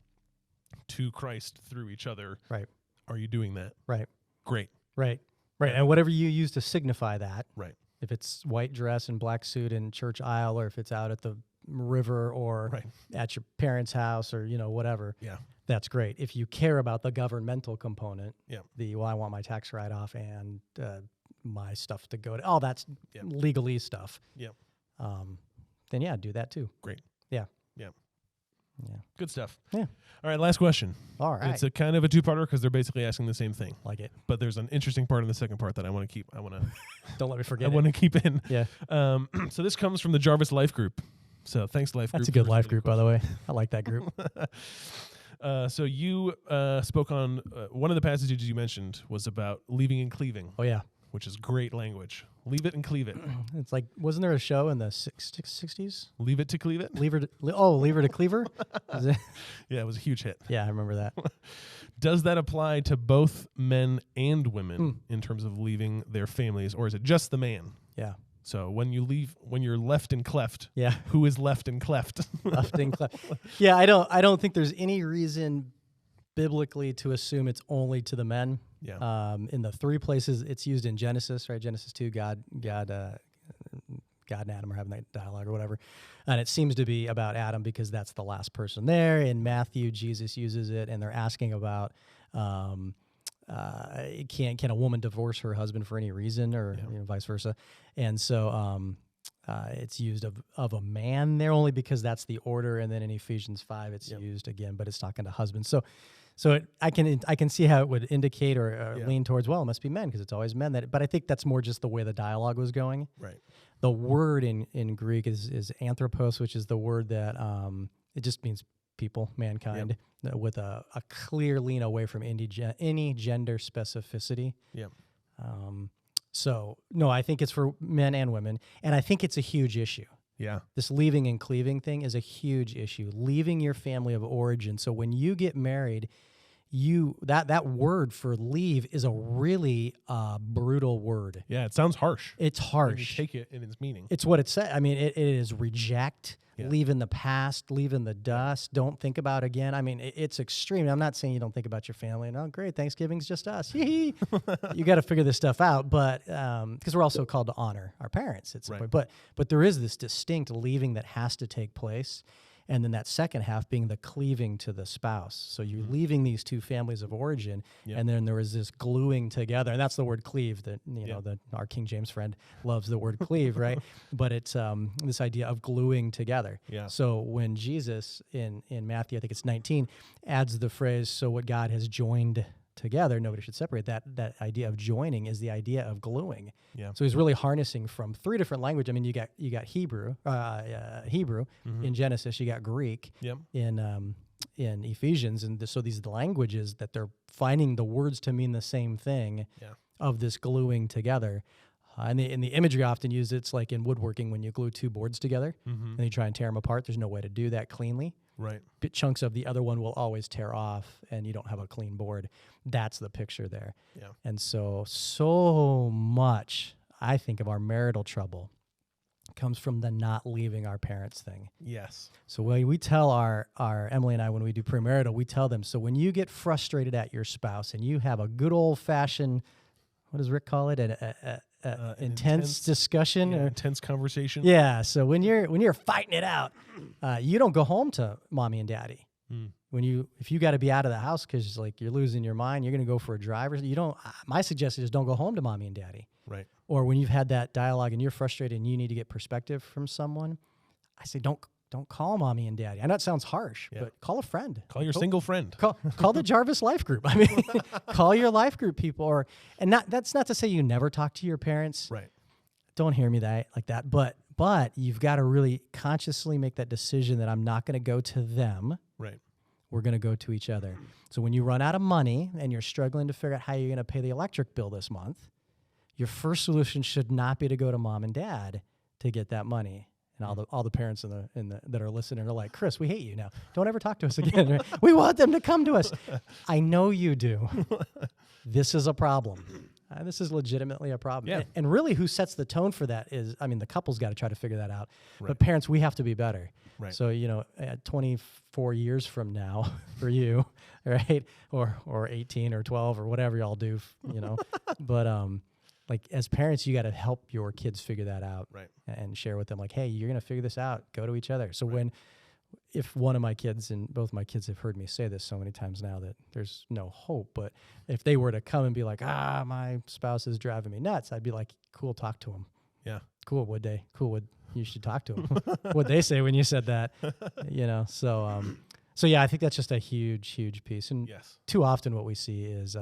Speaker 1: to Christ through each other.
Speaker 2: Right.
Speaker 1: Are you doing that?
Speaker 2: Right.
Speaker 1: Great.
Speaker 2: Right. Right. And whatever you use to signify that.
Speaker 1: Right.
Speaker 2: If it's white dress and black suit in church aisle, or if it's out at the river or at your parents' house or, whatever. Yeah. That's great. If you care about the governmental component, I want my tax write-off and my stuff to go to, all that's legalese stuff. Yeah. Then do that too.
Speaker 1: Great.
Speaker 2: Yeah.
Speaker 1: Yeah.
Speaker 2: Yeah.
Speaker 1: Good stuff.
Speaker 2: Yeah.
Speaker 1: All right, last question.
Speaker 2: All right.
Speaker 1: It's a kind of a two-parter because they're basically asking the same thing.
Speaker 2: Like it.
Speaker 1: But there's an interesting part in the second part that I want to keep.
Speaker 2: Don't let me forget.
Speaker 1: I want to keep in.
Speaker 2: Yeah.
Speaker 1: So this comes from the Jarvis Life Group. So thanks, Life Group.
Speaker 2: That's a good life group, by the way. I like that group.
Speaker 1: So you spoke on one of the passages you mentioned was about leaving and cleaving.
Speaker 2: Oh yeah.
Speaker 1: Which is great language. Leave it and cleave it.
Speaker 2: It's like, wasn't there a show in the 60s?
Speaker 1: Leave it to cleave it?
Speaker 2: Leave her to Cleaver?
Speaker 1: Yeah, it was a huge hit.
Speaker 2: Yeah, I remember that.
Speaker 1: Does that apply to both men and women in terms of leaving their families, or is it just the man?
Speaker 2: Yeah.
Speaker 1: So when you're left and cleft,
Speaker 2: yeah,
Speaker 1: who is left and cleft?
Speaker 2: Left and cleft. Yeah, I don't think there's any reason biblically to assume it's only to the men.
Speaker 1: Yeah.
Speaker 2: In the three places it's used in Genesis, right? Genesis 2, God and Adam are having that dialogue or whatever. And it seems to be about Adam because that's the last person there. In Matthew, Jesus uses it, and they're asking about can a woman divorce her husband for any reason, or vice versa. And so it's used of a man there only because that's the order. And then in Ephesians 5, it's used again, but it's talking to husbands. So I can see how it would indicate or lean towards, well, it must be men because it's always men. But I think that's more just the way the dialogue was going.
Speaker 1: Right.
Speaker 2: The word in Greek is anthropos, which is the word that it just means people, mankind, with a clear lean away from any gender specificity.
Speaker 1: Yeah.
Speaker 2: So no, I think it's for men and women, and I think it's a huge issue.
Speaker 1: Yeah.
Speaker 2: This leaving and cleaving thing is a huge issue. Leaving your family of origin. So when you get married, that word for leave is a really brutal word.
Speaker 1: Yeah, it sounds harsh.
Speaker 2: It's harsh.
Speaker 1: When you take it in its meaning.
Speaker 2: It's what it said. I mean, it is reject, leave in the past, leave in the dust, don't think about again. I mean, it's extreme. I'm not saying you don't think about your family. No, great, Thanksgiving's just us. You got to figure this stuff out, but because we're also called to honor our parents at some point. But there is this distinct leaving that has to take place. And then that second half being the cleaving to the spouse. So you're leaving these two families of origin, and then there is this gluing together. And that's the word cleave that, our King James friend loves the word cleave, right? But it's this idea of gluing together.
Speaker 1: Yeah.
Speaker 2: So when Jesus in Matthew, I think it's 19, adds the phrase, so what God has joined together, nobody should separate. That idea of joining is the idea of gluing.
Speaker 1: Yeah.
Speaker 2: So he's really harnessing from three different languages. I mean, you got Hebrew in Genesis, you got Greek in Ephesians, and so these are the languages that they're finding the words to mean the same thing of this gluing together. And the imagery often used, it's like in woodworking when you glue two boards together and you try and tear them apart. There's no way to do that cleanly.
Speaker 1: Right.
Speaker 2: Bit chunks of the other one will always tear off, and you don't have a clean board. That's the picture there.
Speaker 1: Yeah.
Speaker 2: And so much, I think, of our marital trouble comes from the not leaving our parents thing.
Speaker 1: Yes.
Speaker 2: So we tell our Emily and I, when we do premarital, we tell them, so when you get frustrated at your spouse and you have a good old-fashioned, what does Rick call it, an intense discussion?
Speaker 1: Yeah, intense conversation.
Speaker 2: Yeah, so when you're fighting it out, you don't go home to mommy and daddy. If you got to be out of the house because like you're losing your mind, you're going to go for a drive, or you don't. My suggestion is don't go home to mommy and daddy.
Speaker 1: Right.
Speaker 2: Or when you've had that dialogue and you're frustrated and you need to get perspective from someone, I say don't call mommy and daddy. I know it sounds harsh, but call a friend.
Speaker 1: Call your single friend.
Speaker 2: Call the Jarvis Life Group. I mean, call your life group people, that's not to say you never talk to your parents.
Speaker 1: Right.
Speaker 2: Don't hear me like that. But you've got to really consciously make that decision that I'm not going to go to them.
Speaker 1: Right.
Speaker 2: We're going to go to each other. So when you run out of money and you're struggling to figure out how you're going to pay the electric bill this month, your first solution should not be to go to mom and dad to get that money. And all the parents that are listening are like, Chris, we hate you now. Don't ever talk to us again. Right? We want them to come to us. I know you do. This is a problem. This is legitimately a problem.
Speaker 1: Yeah.
Speaker 2: And really who sets the tone for that is, the couple's got to try to figure that out.
Speaker 1: Right.
Speaker 2: But parents, we have to be better.
Speaker 1: Right.
Speaker 2: So, 24 years from now for you, right? Or 18 or 12 or whatever y'all do, But like as parents, you got to help your kids figure that out.
Speaker 1: Right.
Speaker 2: And share with them like, hey, you're going to figure this out. Go to each other. So if one of my kids, and both my kids have heard me say this so many times now that there's no hope, but if they were to come and be like, my spouse is driving me nuts, I'd be like, cool, talk to him.
Speaker 1: Yeah.
Speaker 2: Cool, would they? Cool, you should talk to him. What'd they say when you said that? So yeah, I think that's just a huge, huge piece. And too often what we see is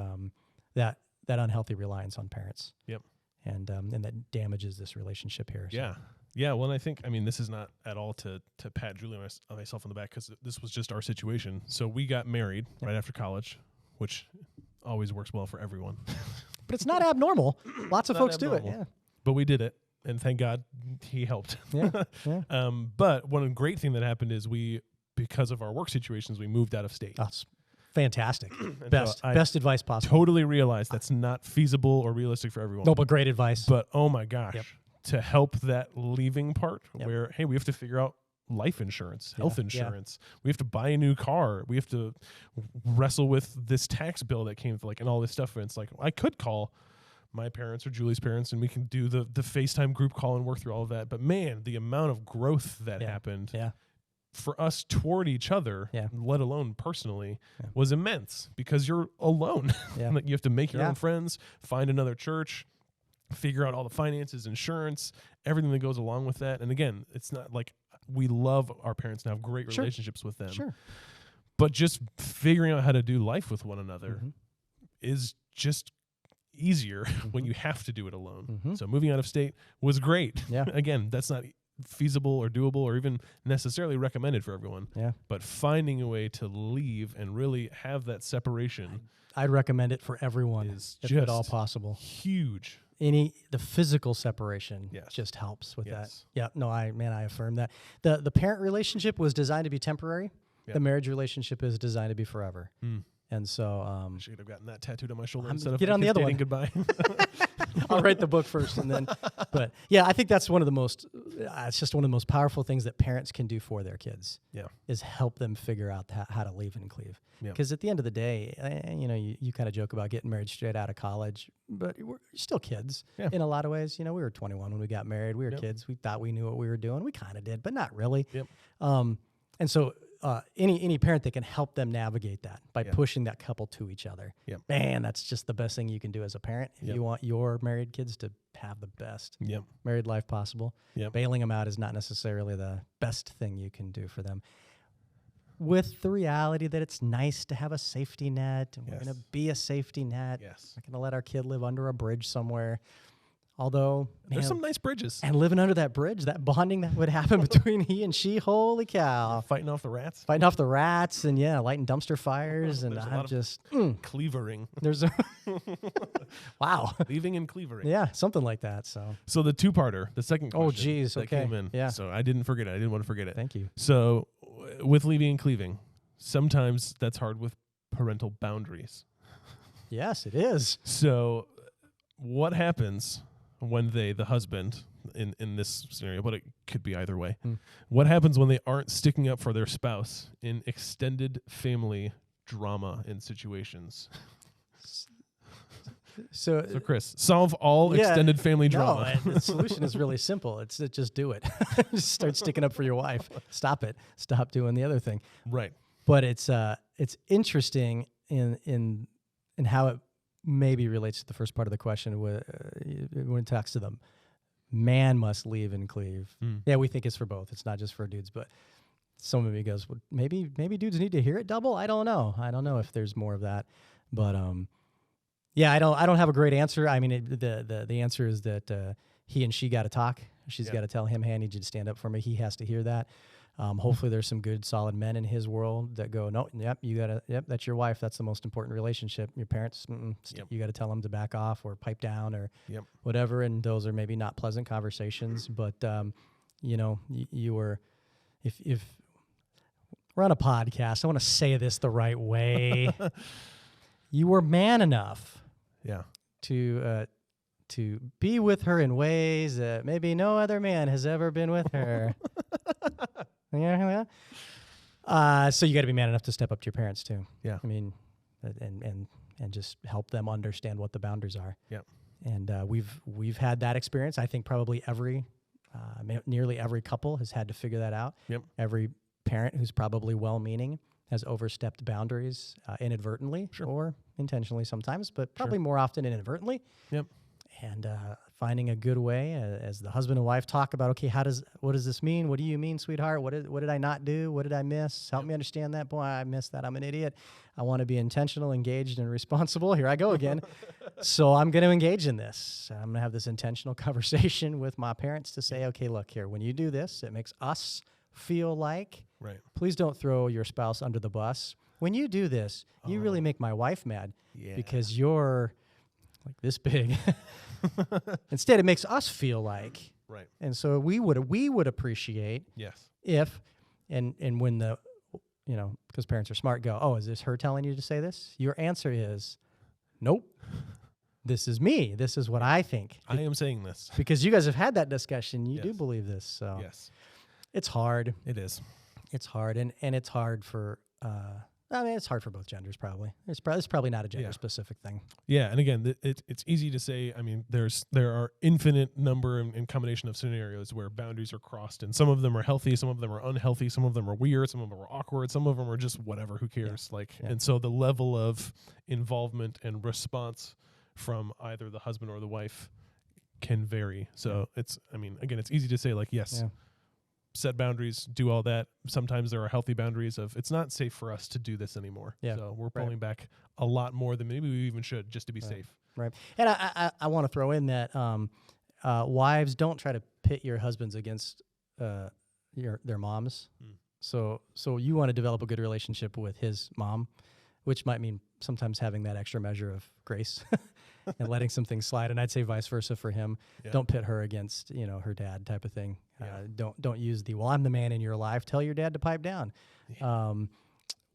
Speaker 2: that unhealthy reliance on parents.
Speaker 1: Yep.
Speaker 2: And that damages this relationship here. So.
Speaker 1: Yeah. Yeah, well, and I think, this is not at all to pat Julie and myself on the back, because this was just our situation. So we got married right after college, which always works well for everyone.
Speaker 2: But it's not abnormal. Lots of folks do it. Yeah.
Speaker 1: But we did it, and thank God he helped.
Speaker 2: Yeah.
Speaker 1: But one great thing that happened is because of our work situations, we moved out of state.
Speaker 2: That's fantastic. Best advice possible.
Speaker 1: Totally realized that's not feasible or realistic for everyone.
Speaker 2: No, but great advice.
Speaker 1: But oh my gosh. Yep. To help that leaving part where, hey, we have to figure out life insurance, health insurance. We have to buy a new car. We have to wrestle with this tax bill that came and all this stuff. And it's like, I could call my parents or Julie's parents and we can do the FaceTime group call and work through all of that. But man, the amount of growth that happened for us toward each other, let alone personally, was immense because you're alone. Like you have to make your own friends, find another church, figure out all the finances, insurance, everything that goes along with that. And again, it's not like we love our parents and have great relationships with them.
Speaker 2: Sure.
Speaker 1: But just figuring out how to do life with one another is just easier when you have to do it alone. So moving out of state was great. Yeah. Again, that's not feasible or doable or even necessarily recommended for everyone. Yeah. But finding a way to leave and really have that separation,
Speaker 2: I'd recommend it for everyone if at all possible.
Speaker 1: Huge.
Speaker 2: The physical separation just helps with that. Yeah, no, I affirm that. The parent relationship was designed to be temporary. The marriage relationship is designed to be forever. And so
Speaker 1: I should have gotten that tattooed on my shoulder instead of
Speaker 2: get on the other one.
Speaker 1: Goodbye.
Speaker 2: I'll write the book first and then. But yeah, I think that's one of the most. It's just one of the most powerful things that parents can do for their kids. Yeah, is help them figure out how to leave and cleave. Because at the end of the day, you kind of joke about getting married straight out of college, but we're still kids in a lot of ways. We were 21 when we got married. We were kids. We thought we knew what we were doing. We kind of did, but not really. And so. Any parent that can help them navigate that by pushing that couple to each other. Man, that's just the best thing you can do as a parent if you want your married kids to have the best married life possible. Bailing them out is not necessarily the best thing you can do for them. With the reality that it's nice to have a safety net, and we're going to be a safety net. We're going to let our kid live under a bridge somewhere. Although
Speaker 1: there's some nice bridges,
Speaker 2: and living under that bridge, that bonding that would happen between he and she, holy cow!
Speaker 1: Fighting off the rats,
Speaker 2: and lighting dumpster fires, and I'm just
Speaker 1: cleavering.
Speaker 2: There's a wow,
Speaker 1: leaving and cleavering,
Speaker 2: something like that.
Speaker 1: So the two-parter, the second question,
Speaker 2: oh geez,
Speaker 1: that came in, so I didn't forget it. I didn't want to forget it.
Speaker 2: Thank you.
Speaker 1: So with leaving and cleaving, sometimes that's hard with parental boundaries.
Speaker 2: Yes, it is.
Speaker 1: So what happens when the husband, in this scenario, but it could be either way. What happens when they aren't sticking up for their spouse in extended family drama and situations? So Chris, solve all extended family drama.
Speaker 2: No, the solution is really simple. It's just do it. Just start sticking up for your wife. Stop it. Stop doing the other thing.
Speaker 1: Right.
Speaker 2: But it's interesting in how it maybe relates to the first part of the question when it talks to them. Man must leave and cleave. Yeah, we think it's for both. It's not just for dudes, but some of me goes, well, maybe dudes need to hear it double. I don't know. I don't know if there's more of that, but yeah, I don't have a great answer. I mean, the answer is that he and she got to talk. She's got to tell him, hey, I need you to stand up for me. He has to hear that. Hopefully there's some good, solid men in his world that go, no, that's your wife. That's the most important relationship. Your parents, you got to tell them to back off or pipe down or whatever. And those are maybe not pleasant conversations, but you were, if we're on a podcast, I want to say this the right way. You were man enough to be with her in ways that maybe no other man has ever been with her. So you got to be man enough to step up to your parents too. Yeah. I mean, and just help them understand what the boundaries are. Yeah. And we've had that experience. I think probably nearly every couple has had to figure that out. Yep. Every parent who's probably well-meaning has overstepped boundaries inadvertently or intentionally sometimes, but probably more often inadvertently. Yep. And finding a good way as the husband and wife talk about, okay, what does this mean? What do you mean, sweetheart? What did I not do? What did I miss? Help me understand that. Boy, I missed that. I'm an idiot. I want to be intentional, engaged, and responsible. Here I go again. So I'm going to engage in this. I'm going to have this intentional conversation with my parents to say, okay, look here, when you do this, it makes us feel like, please don't throw your spouse under the bus. When you do this, you really make my wife mad because you're like this big. Instead, it makes us feel like, and so we would appreciate if, and when because parents are smart, go, oh, is this her telling you to say this? Your answer is, nope. This is me. This is what I think.
Speaker 1: I am saying this
Speaker 2: because you guys have had that discussion. You do believe this, so it's hard.
Speaker 1: It is.
Speaker 2: It's hard, and it's hard for. It's hard for both genders, probably. It's probably not a gender-specific thing.
Speaker 1: Yeah, and again, it's easy to say. I mean, there are infinite number and combination of scenarios where boundaries are crossed, and some of them are healthy, some of them are unhealthy, some of them are weird, some of them are awkward, some of them are just whatever. Who cares? And so the level of involvement and response from either the husband or the wife can vary. So it's easy to say set boundaries, do all that. Sometimes there are healthy boundaries of it's not safe for us to do this anymore. Yeah. So we're pulling back a lot more than maybe we even should just to be safe. Right.
Speaker 2: And I want to throw in that wives, don't try to pit your husbands against their moms. So you want to develop a good relationship with his mom, which might mean sometimes having that extra measure of grace and letting some things slide. And I'd say vice versa for him. Yeah. Don't pit her against, her dad type of thing. Yeah. Don't use well, I'm the man in your life. Tell your dad to pipe down. Yeah.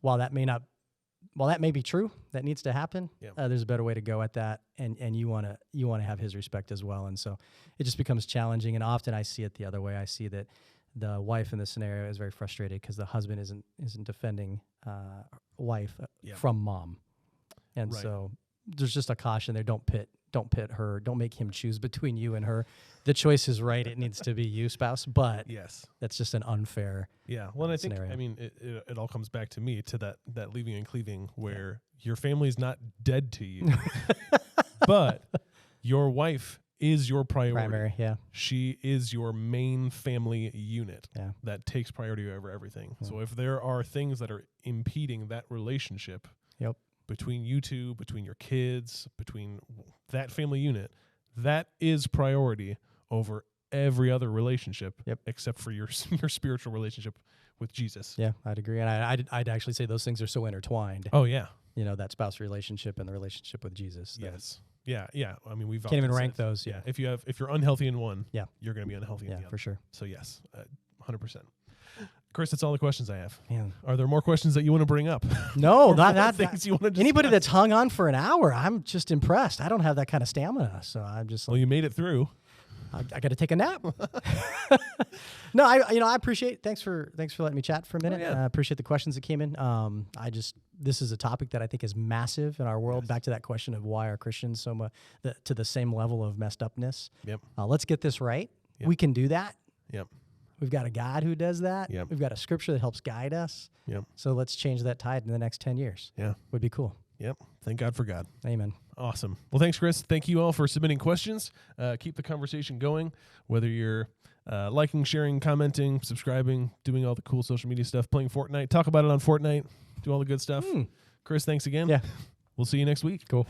Speaker 2: While that may be true, that needs to happen. Yeah. There's a better way to go at that. And you want to have his respect as well. And so it just becomes challenging. And often I see it the other way. I see that the wife in this scenario is very frustrated because the husband isn't defending wife from mom. And so there's just a caution there. Don't pit her. Don't make him choose between you and her. The choice is right. It needs to be you, spouse. But that's just an unfair.
Speaker 1: Yeah. Well, I think scenario. It all comes back to me to that leaving and cleaving where your family's not dead to you, but your wife is your priority. She is your main family unit that takes priority over everything. Yeah. So if there are things that are impeding that relationship between you two, between your kids, between that family unit, that is priority over every other relationship except for your spiritual relationship with Jesus.
Speaker 2: Yeah, I'd agree. And I'd actually say those things are so intertwined.
Speaker 1: Oh, yeah.
Speaker 2: That spouse relationship and the relationship with Jesus.
Speaker 1: Yes. Yeah. I mean, we've
Speaker 2: can't even rank those. Yeah.
Speaker 1: If you're unhealthy in one, you're going to be unhealthy in the other.
Speaker 2: For sure.
Speaker 1: So yes, 100%. Chris, that's all the questions I have. Man. Are there more questions that you want to bring up?
Speaker 2: No, not things you want to discuss? Anybody that's hung on for an hour, I'm just impressed. I don't have that kind of stamina, so I'm just.
Speaker 1: Well, you made it through.
Speaker 2: I got to take a nap. No, I appreciate. Thanks for letting me chat for a minute.
Speaker 1: Oh, yeah.
Speaker 2: I appreciate the questions that came in. This is a topic that I think is massive in our world.
Speaker 1: Yes.
Speaker 2: Back to that question of why are Christians so much to the same level of messed upness.
Speaker 1: Yep.
Speaker 2: Let's get this right.
Speaker 1: Yep.
Speaker 2: We can do that.
Speaker 1: Yep.
Speaker 2: We've got a God who does that.
Speaker 1: Yep.
Speaker 2: We've got a scripture that helps guide us.
Speaker 1: Yep.
Speaker 2: So let's change that tide in the next 10 years.
Speaker 1: Yeah.
Speaker 2: Would be cool.
Speaker 1: Yep. Thank God for God.
Speaker 2: Amen.
Speaker 1: Awesome. Well, thanks, Chris. Thank you all for submitting questions. Keep the conversation going, whether you're liking, sharing, commenting, subscribing, doing all the cool social media stuff, playing Fortnite. Talk about it on Fortnite. Do all the good stuff. Chris, thanks again.
Speaker 2: Yeah.
Speaker 1: We'll see you next week.
Speaker 2: Cool.